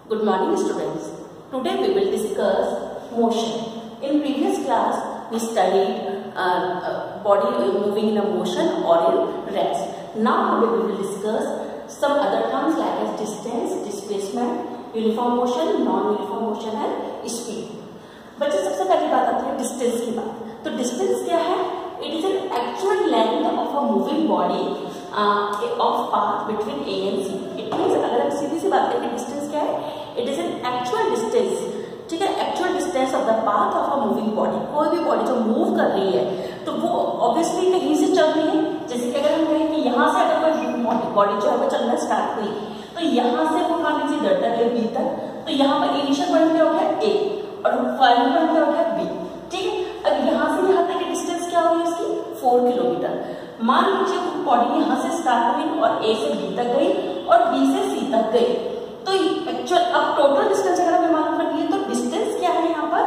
Good morning students. Today we will discuss motion. In previous class we studied body moving in a motion or in rest. Now today we will discuss some other terms like as distance, displacement, uniform motion, non-uniform motion and speed. बच्चे सबसे पहली बात आती है distance की बात. तो distance क्या है? It is an actual length of a moving body of path between A and C. It means अगर हम सीधी सी बात करें डिस्टेंस क्या है? It is an actual distance. ठीक है, actual distance of the path of a moving body. कोई भी बॉडी जो मूव कर रही है तो वो ऑब्वियसली कहीं से चल रही है. जैसे कि अगर हम कहें कि यहाँ से अगर कोई बॉडी जो है वो चलना स्टार्ट हुई तो यहाँ से वो मान लीजिए इधर तक बी तक, तो यहाँ पर इनिशियल पॉइंट क्या हो गया ए और फाइनल पॉइंट क्या हो गया बी. ठीक है, अब यहाँ से यहाँ तक की डिस्टेंस क्या होगी उसकी 4 किलोमीटर. मान लीजिए बॉडी यहाँ से स्टार्ट हुई और ए से बी तक गई और बी से सी तक गई, तो एक्चुअल अब टोटल डिस्टेंस अगर हमें मालूम करनी है तो डिस्टेंस क्या है यहाँ पर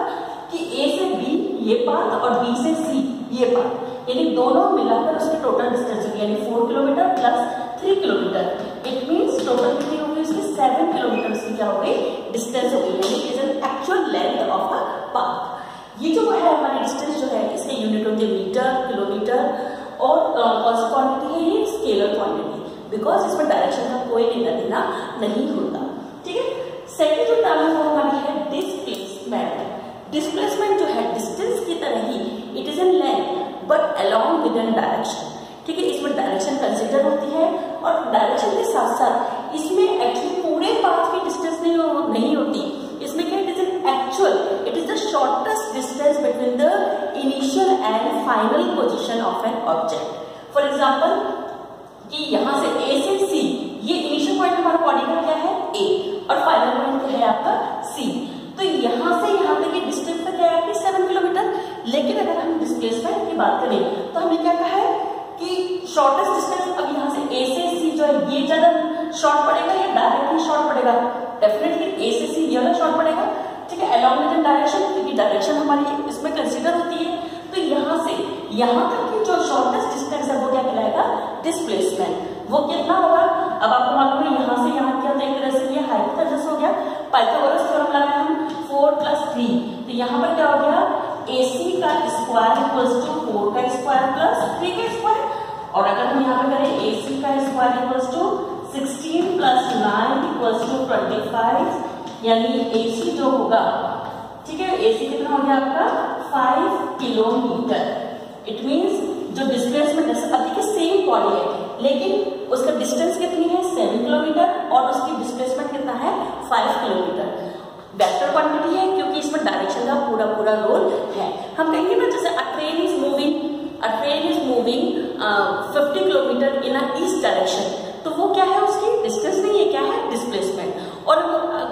कि ए से बी ये पाथ और बी से सी ये पाथ, यानी दोनों मिलाकर उसकी टोटल डिस्टेंस होगी, यानी 4 kilometre plus 3 kilometre. It means total कितनी होगी उसकी 7 किलोमीटर की क्या हो गई डिस्टेंस हो गई, यानी is an actual length of a path. ये जो है हमारी डिस्टेंस जो है इसके यूनिट होती है मीटर, किलोमीटर और कौन सी क्वांटिटी है ये स्केलर क्वांटिटी, बिकॉज इसमें डायरेक्शन का कोई लेना देना नहीं होता. ठीक है, सेकंड जो टर्म है वो हमारी है डिस्प्लेसमेंट. डिस्प्लेसमेंट जो है डिस्टेंस की तरह ही it is an length but along with an direction. ठीक है, इसमें डायरेक्शन कंसीडर होती है और डायरेक्शन के साथ साथ इसमें एक्चुअली पूरे पाथ की डिस्टेंस नहीं होती. इसमें क्या it is an actual, it is the shortest distance between the initial and final position of an object. For example कि यहाँ से ए से सी, ये इनिशियल पॉइंट हमारा बॉडी का क्या है ए और फाइनल पॉइंट क्या है आपका सी, तो यहाँ से यहाँ तक की डिस्टेंस तो क्या है आपकी 7 किलोमीटर. लेकिन अगर हम डिस्प्लेसमेंट की बात करें तो हमने क्या कहा है कि शॉर्टेस्ट डिस्टेंस, अब यहाँ से ए से सी जो है ये ज्यादा शॉर्ट पड़ेगा या डायरेक्टली शॉर्ट पड़ेगा? डेफिनेटली ए से सी ज्यादा शॉर्ट पड़ेगा. ठीक है, अलॉन्ग विद डायरेक्शन, क्योंकि डायरेक्शन हमारी इसमें कंसीडर होती है. तो यहाँ से यहाँ तक की जो शॉर्टेस्ट डिस्टेंस है वो क्या कहलाएगा डिस्प्लेसमेंट. वो कितना होगा? अब आपको मालूम है यहाँ से यहाँ क्या एक तरह से ये हाइपोथेसिस हो गया, पाइथागोरस थ्योरम लगाया हम 4 + 3, तो यहाँ पर क्या हो गया AC का स्क्वायर इक्वल्स टू 4 का स्क्वायर प्लस 3 का स्क्वायर. और अगर हम यहाँ पे करें AC का square equals to 16 + 9 equals to 25, यानी AC जो होगा, ठीक है, AC कितना हो गया आपका 5 किलोमीटर. इट मीन्स जो डिस्प्लेसमेंट अभी के सेम बॉडी है लेकिन उसका डिस्टेंस कितनी है 7 किलोमीटर और उसकी डिस्प्लेसमेंट कितना है 5 किलोमीटर. वेक्टर क्वांटिटी है क्योंकि इसमें डायरेक्शन का पूरा रोल है. हम कहेंगे ना जैसे अ train is moving 50 kilometre in a east direction, तो वो क्या है उसकी डिस्टेंस नहीं है, क्या है डिस्प्लेसमेंट. और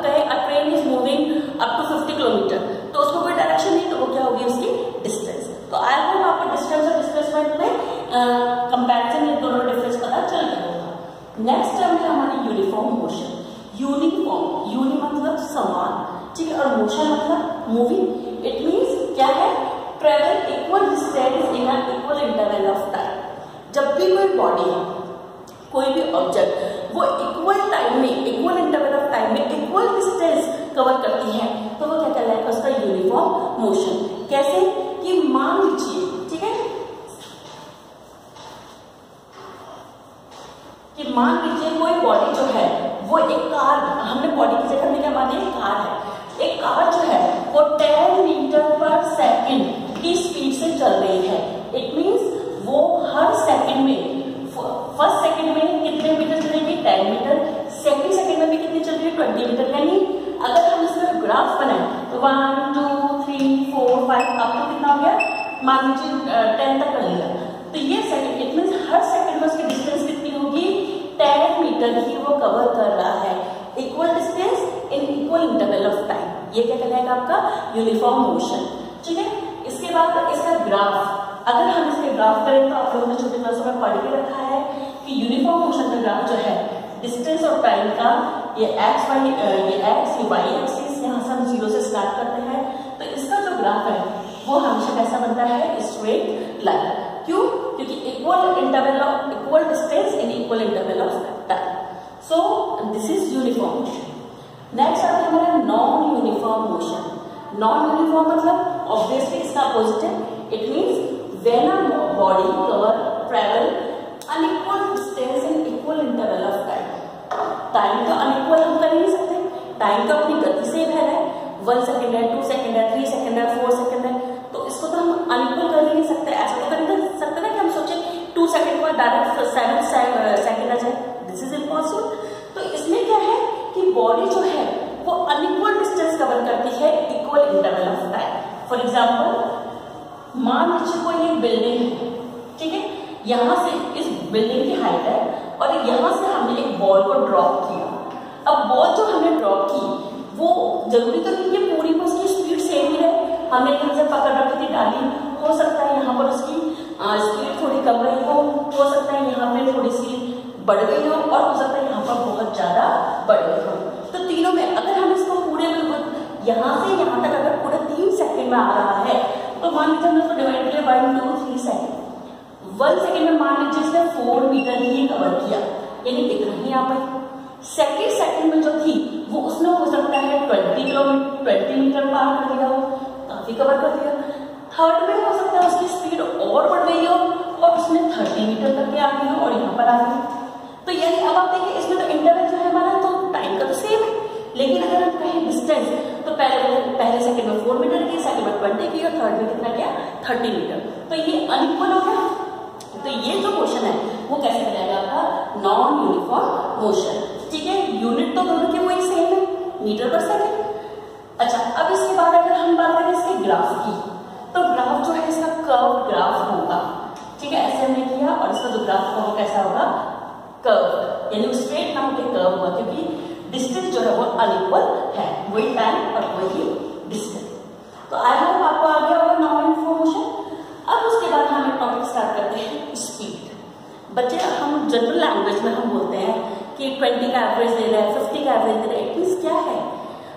कहे a train is moving up to 50 kilometre, तो उसको कोई डायरेक्शन नहीं, तो वो क्या होगी उसकी डिस्टेंस. तो आई होप आपको डिस्टेंस और डिस्प्लेसमेंट में कंपैरिजन ये दोनों डिफरेंस पता चल गया होगा. नेक्स्ट टर्म है हमारी यूनिफॉर्म मोशन. यूनिफॉर्म, यूनि मतलब समान, ठीक है, और मोशन मतलब मूविंग. इट मीन्स क्या है travel equal distance in an equal interval of time. जब भी कोई बॉडी, कोई भी ऑब्जेक्ट वो इक्वल टाइम में, इक्वल इंटरवल ऑफ टाइम में इक्वल डिस्टेंस कवर करती है तो वो क्या कहलाएगा उसका यूनिफॉर्म मोशन. कैसे कि मान लीजिए, ठीक है, कि मान लीजिए कोई बॉडी जो है वो एक कार, हमने बॉडी की जगह में क्या माने कार है, एक कार जो है वो 10 मीटर/सेकंड की स्पीड से चल रही है. इट मीन्स वो हर सेकंड में, फर्स्ट सेकंड में कितने मीटर चलेगी 10 मीटर, सेकंड सेकंड में भी कितनी चल रही है 20 मीटर. यानी अगर हम इसमें ग्राफ बनाए तो 1 2 3 4 5 अब तो कितना हो गया, मान लीजिए 10 तक कर लिया, तो ये second, it means her second में उसकी डिस्टेंस कितनी होगी 10 मीटर ही वो कवर कर रहा है. Equal distance in equal interval of time, ये क्या कहलाएगा आपका यूनिफॉर्म मोशन. ठीक है, इसके बाद इसका ग्राफ, अगर हम इसके ग्राफ करें तो आप लोगों ने छोटे क्लासों में पढ़ के रखा है कि यूनिफॉर्म मोशन का ग्राफ जो है डिस्टेंस और टाइम का, ये एक्स ये वाई एक्सिस, यहाँ से हम 0 से स्टार्ट करते हैं, तो इसका जो ग्राफ है वो हमेशा कैसा बनता है स्ट्रेट लाइन. क्यों? क्योंकि equal distance in equal interval of time. So this is uniform motion. Next हमारा non uniform motion. Non uniform मतलब ऑब्वियसली इसका अपोजिट है। It means when a body cover travel unequal distance in equal interval of time. Time तो unequal हम कर ही नहीं सकते, time तो अपनी गति से है 1 सेकेंड है, 2 सेकेंड है, 3 सेकेंड है, 4 सेकेंड है, तो इसको तो हम अनइक्वल कर ही नहीं सकते। ऐसा तो कर नहीं सकते ना कि हम सोचे 2 सेकेंड को डायरेक्ट 7 सेकेंड आ जाए, दिस इज इम्पॉसिबल। तो इसमें क्या है कि बॉडी जो है वो अनइक्वल डिस्टेंस कवर करती है equal interval of time. For example मान लीजिए कोई एक बिल्डिंग है, ठीक है, यहाँ से इस बिल्डिंग की हाइट है और यहाँ से हमने एक बॉल को ड्रॉप किया। अब बॉल जो हमने ड्रॉप की वो जरूरी तो नहीं है पूरी में उसकी स्पीड सेम ही रहे, हमने कहीं से पकड़ रखी थी डाली, हो सकता है यहाँ पर उसकी स्पीड थोड़ी कम रही हो सकता है यहाँ पे थोड़ी सी बढ़ गई हो और हो सकता है यहाँ पर बहुत ज्यादा बढ़ गई हो। तो तीनों में अगर हम इसको पूरे यहाँ से यहाँ तक अगर पूरे 3 सेकेंड में आ रहा है तो मान लीजिए हमने उसको डिवाइड किया 1, 2, 3 सेकेंड। 1 सेकेंड में मान लीजिए इसने 4 मीटर ही कवर किया, यानी इतना ही आ पाई। सेकेंड सेकेंड में जो थी वो उसने हो सकता है 20 मीटर पार कर दिया हो, काफी कवर कर दिया। थर्ड में हो सकता है उसकी स्पीड और बढ़ गई हो और उसने 30 मीटर तक के आ गई हो और यहाँ पर आ गई। तो यानी अब आप देखिए इसमें तो इंटरवल जो है हमारा तो टाइम का तो सेम है, लेकिन अगर हम कहें डिस्टेंस तो पहले सेकंड में 4 मीटर की, सेकंड में 20 की और थर्ड में कितना गया 30 मीटर। तो ये अनइक्वल हो गया। तो ये जो मोशन है वो कैसे बनाएगा आपका नॉन यूनिफॉर्म मोशन, ठीक है। यूनिट तो दोनों के वही सेम है, मीटर पर सेकेंड। अच्छा, अब इसके बाद अगर हम बात करें इसके ग्राफ की, तो ग्राफ जो है इसका कर्व ग्राफ होगा, ठीक है। ऐसे हमने किया और इसका जो ग्राफ होगा वो कैसा होगा, कर्व, यानी स्ट्रेट ना होकर कर्व होगा, क्योंकि डिस्टेंस जो है वो अनइक्वल है, वही टाइम और वही डिस्टेंस। तो आई होप आपको आ गया होगा नॉन यूनिफॉर्म मोशन। अब उसके बाद हम टॉपिक स्टार्ट करते हैं स्पीड। बच्चे हम जनरल लैंग्वेज में हम बोलते हैं कि 20 का एवरेज दे रहे हैं, 50 का एवरेज दे रहे हैं। इट मीन्स क्या है,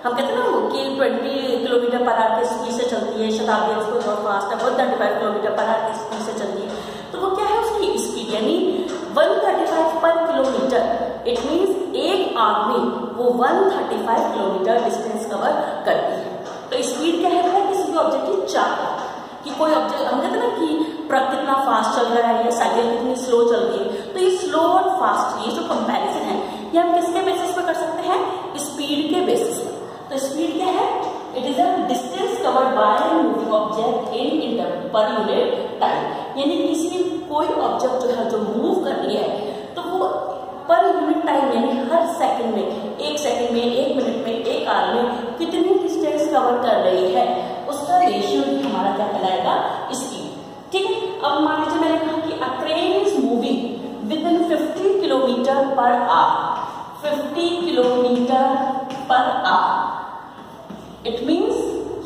हम कहते हैं ना कि 20 किलोमीटर पर आवर की स्पीड से चलती है शताब्दी एक्सप्रेस, बहुत फास्ट है, 135 किलोमीटर पर आवर की स्पीड से चलती है। तो वो क्या है उसकी स्पीड, यानी 135 पर किलोमीटर। इट मीन्स एक आदमी वो 135 किलोमीटर डिस्टेंस कवर करती है। तो स्पीड क्या है, किसी भी ऑब्जेक्ट की चाल कि कोई ऑब्जेक्ट, हम कहते हैं ना कि ट्रक कितना फास्ट चल रहा है या साइकिल कितनी स्लो चल रही है। तो ये स्लो और फास्ट, ये जो कंपैरिजन है ये हम किसके बेसिस पे कर सकते हैं, स्पीड के बेसिस पे। तो स्पीड क्या है, it is a distance covered by moving object in interval per unit time, यानी किसी कोई ऑब्जेक्ट जो है जो मूव कर रही है तो वो पर यूनिट टाइम यानी हर सेकंड में, 1 सेकंड में, 1 मिनट में, 1 आवर में कितनी डिस्टेंस कवर कर रही है, उसका रेशियो हमारा क्या कहलाएगा, स्पीड, ठीक है। अब मान लीजिए मैंने कहा कि a train is moving with in 50 kilometre per hour, 50 kilometre per hour. It means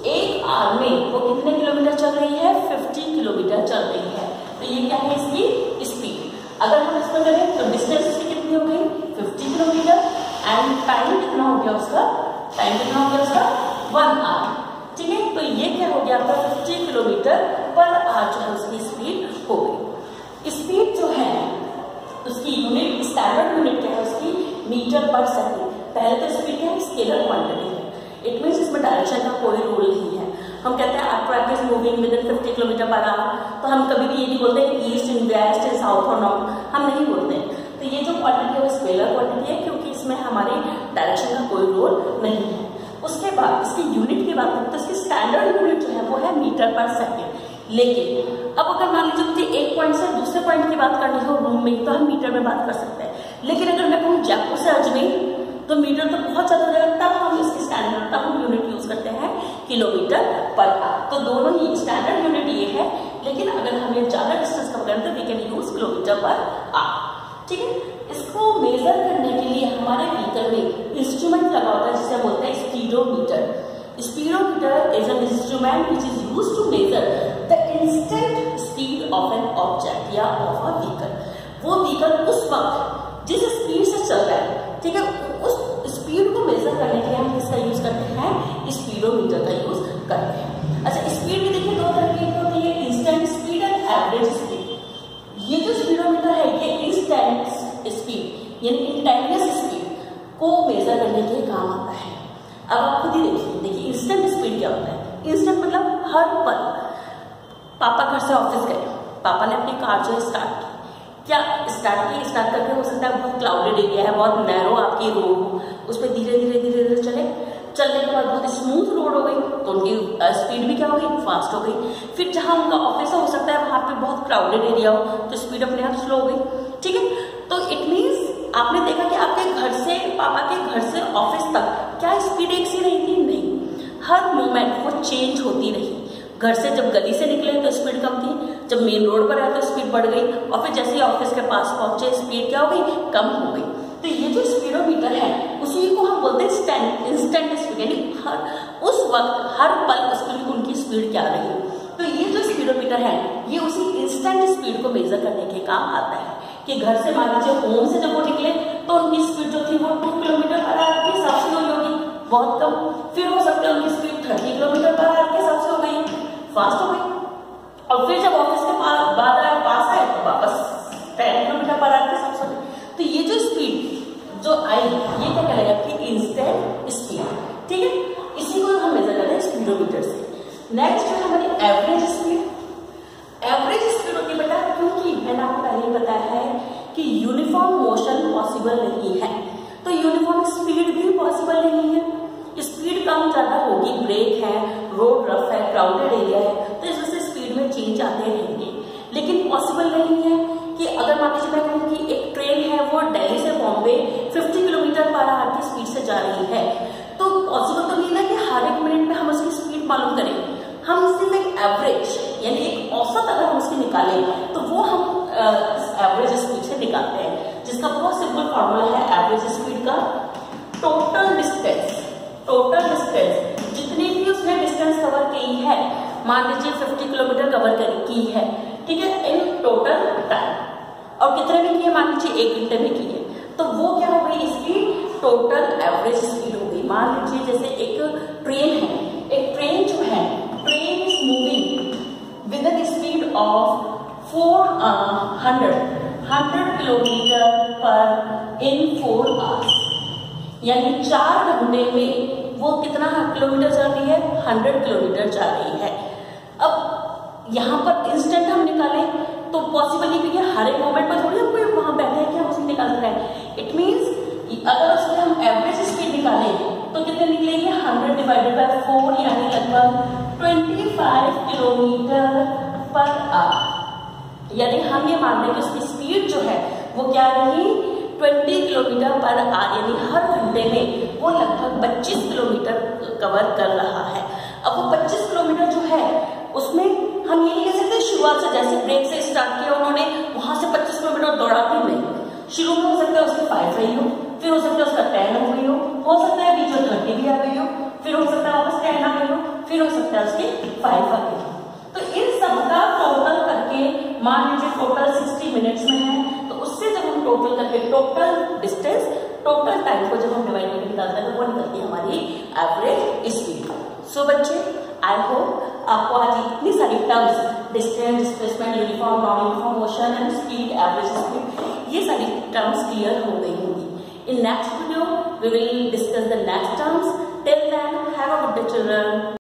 1 hour में वो कितने किलोमीटर चल रही है, 50 किलोमीटर चल रही है। तो ये क्या है इसकी स्पीड। अगर हम इसको करें तो डिस्टेंस इसकी कितनी हो गई, 50 किलोमीटर, एंड टाइम कितना हो गया उसका, टाइम कितना हो गया उसका 1 आवर, ठीक है। तो ये क्या हो गया आपका 50 किलोमीटर पर आवर जो है उसकी स्पीड हो गई। स्पीड जो है उसकी यूनिट, स्टैंडर्ड यूनिट क्या है उसकी, मीटर पर सेकंड। पहले तो स्पीड क्या है, स्केलर क्वांटिटी है। इट मीन्स इसमें डायरेक्शन का कोई रूल नहीं है। हम कहते हैं a truck is moving with in 50 kilometre per hour, तो हम कभी भी ये नहीं बोलते east in west in south और नॉर्थ, हम नहीं बोलते। तो ये जो क्वांटिटी है वो स्केलर क्वांटिटी है, क्योंकि इसमें हमारी डायरेक्शन का कोई रोल नहीं है। उसके बाद इसकी यूनिट की बात करें तो इसकी स्टैंडर्ड यूनिट जो है वो है मीटर पर सेकेंड। लेकिन अब अगर मान लीजिए मुझे एक पॉइंट से दूसरे पॉइंट की बात करनी हो रूम में, तो हम मीटर में बात कर सकते हैं। लेकिन अगर मैं कहूँ जयपुर से अजमेर तो मीटर तो बहुत ज्यादा हो जाएगा, तब हम इसकी स्टैंडर्ड, तब हम यूनिट यूज करते हैं किलोमीटर पर आवर। तो दोनों ही स्टैंडर्ड यूनिट ये है, लेकिन अगर हमें ज्यादा डिस्टेंस कवर करना तो we can use kilometre per hour, ठीक है। इसको मेजर करने के लिए हमारे व्हीकल में इंस्ट्रूमेंट लगा होता है जिसे बोलते हैं speedometer. Speedometer is an instrument which is used to measure the instant speed of an object या ऑफ अ व्हीकल। वो व्हीकल उस वक्त जिस स्पीड से चल रहा है, ठीक है, उस स्पीड को मेजर करने के लिए हम किसका यूज करते हैं, स्पीडोमीटर का यूज करते हैं। अच्छा, स्पीड भी देखिए 2 तरह की होती है, instant speed and average speed. ये जो स्पीडोमीटर है ये इंस्टेंट स्पीड यानी इंस्टेंटेनियस स्पीड को मेजर करने के काम आता है। अब क्या होता है? इंस्टेंट मतलब हर पल। पापा घर से ऑफिस गए, पापा ने अपनी कार जो है स्टार्ट की, क्या स्टार्ट करके हो सकता है बहुत क्लाउडेड एरिया है, बहुत नैरो आपकी रोड हो, उस पर धीरे धीरे चलने के बाद बहुत स्मूथ रोड हो गई तो उनकी स्पीड भी क्या हो गई? फास्ट हो गई। फिर जहां उनका ऑफिस हो सकता है वहां पे बहुत क्राउडेड एरिया हो तो स्पीड अपने आप स्लो हो गई। ठीक है, तो इट मीन्स आपने देखा कि आपके घर से, पापा के घर से ऑफिस तक क्या स्पीड एक सी रही थी? नहीं, हर मोमेंट वो चेंज होती रही। घर से जब गली से निकले तो स्पीड कम थी, जब मेन रोड पर आए तो स्पीड बढ़ गई, और फिर जैसे ही ऑफिस के पास पहुंचे स्पीड क्या हो गई? कम हो गई। तो ये जो स्पीडोमीटर है उसी को हम बोलते हैं इंस्टेंट स्पीड, यानी उस वक्त हर पल उनकी स्पीड क्या रही। तो ये जो स्पीडोमीटर है ये उसी इंस्टेंट स्पीड को मेजर करने के काम आता है कि घर से मान लीजिए होम से जब वो निकले तो उनकी स्पीड जो थी वो 2 किलोमीटर पर आवर के हिसाब से हुई होगी, बहुत कम। फिर हो सकता है उनकी स्पीड 30 किलोमीटर पर आवर के हिसाब से हो गई, फास्ट हो गई। और फिर जब ऑफिस के पास आए तो वापस 10 किलोमीटर पर आवर के हिसाब से। तो ये जो स्पीड जो आई ये क्या कहलाएगा कि इंस्टेंट स्पीड। ठीक है, इसी को हम मेजर करते हैं स्पीडोमीटर से। नेक्स्ट है हमारी एवरेज स्पीड। एवरेज स्पीड होती है बेटा, क्योंकि मैंने आपको पहले ही बताया है कि यूनिफॉर्म मोशन पॉसिबल नहीं है, तो यूनिफॉर्म स्पीड भी पॉसिबल नहीं है। स्पीड कम ज्यादा होगी, ब्रेक है, रोड रफ है, क्राउडेड एरिया है, तो इस वजह से स्पीड में चेंज आते रहेंगे। लेकिन पॉसिबल नहीं है कि अगर मान लीजिए मैं कहूँ कि एक ट्रेन है वो दिल्ली से बॉम्बे 50 किलोमीटर पर आवर की स्पीड से जा रही है, तो पॉसिबल तो नहीं ना कि हर एक मिनट में हम उसकी स्पीड मालूम करें। हम सिर्फ एक एवरेज यानी एक औसत अगर हम उसकी निकालें तो वो हम एवरेज स्पीड से निकालते हैं, जिसका बहुत सिंपल फॉर्मूला है एवरेज स्पीड का। टोटल डिस्टेंस जितनी भी उसने डिस्टेंस कवर की है, मान लीजिए 50 किलोमीटर कवर की है, ठीक है, इन टोटल टाइम, और कितने में की है? मान लीजिए 1 घंटे में की है, तो वो क्या हो गई? इसकी टोटल एवरेज स्पीड हो गई। मान लीजिए जैसे एक ट्रेन है, एक ट्रेन जो है, train is moving with an speed of 100 kilometre per in 4 hours, यानी 4 घंटे में वो कितना किलोमीटर चल रही है? 100 किलोमीटर जा रही है। अब यहाँ पर इंस्टेंट हम निकालें तो पॉसिबल नहीं, क्योंकि हर एक मोमेंट पर थोड़ी हम कोई वहां बैठे हैं कि हम उसे निकाल रहे हैं। इट मीन्स अगर उसमें हम एवरेज स्पीड निकालें तो कितने निकलेंगे? 100 डिवाइडेड बाय 4 यानी लगभग 25 किलोमीटर पर आवर, यानी हम ये मान लें कि उसकी स्पीड जो है वो क्या रही? 20 किलोमीटर पर आवर, यानी हर घंटे में वो लगभग 25 किलोमीटर कवर कर रहा है। अब वो 25 किलोमीटर जो है उसमें हम ये नहीं कह सकते शुरुआत से, जैसे ब्रेक से स्टार्ट किया उन्होंने, वहां से 25 किलोमीटर दौड़ा भी नहीं। शुरू में हो सकता है उसकी 5 रही हो, फिर हो सकता है उसका 10 हो गई हो सकता है बीच में 30 भी आ गई हो, फिर हो सकता है वापस 10 आ गई हो, फिर हो सकता है उसकी 5 आ गई हो। तो इन सब का टोटल करके मान लीजिए टोटल 60 मिनट्स में है, तो उससे जब हम टोटल करके टोटल डिस्टेंस, टोटल टाइम को जब हम डिवाइड करके निकालते हैं तो वो निकलती है हमारी एवरेज स्पीड। सो बच्चे, आई होप आपको आज इतनी सारी terms, distance, displacement, uniform, non uniform motion and speed, average speed, ये सारी टर्म्स क्लियर हो गई होंगी। In next video we will discuss the next terms. Till then have a good day children.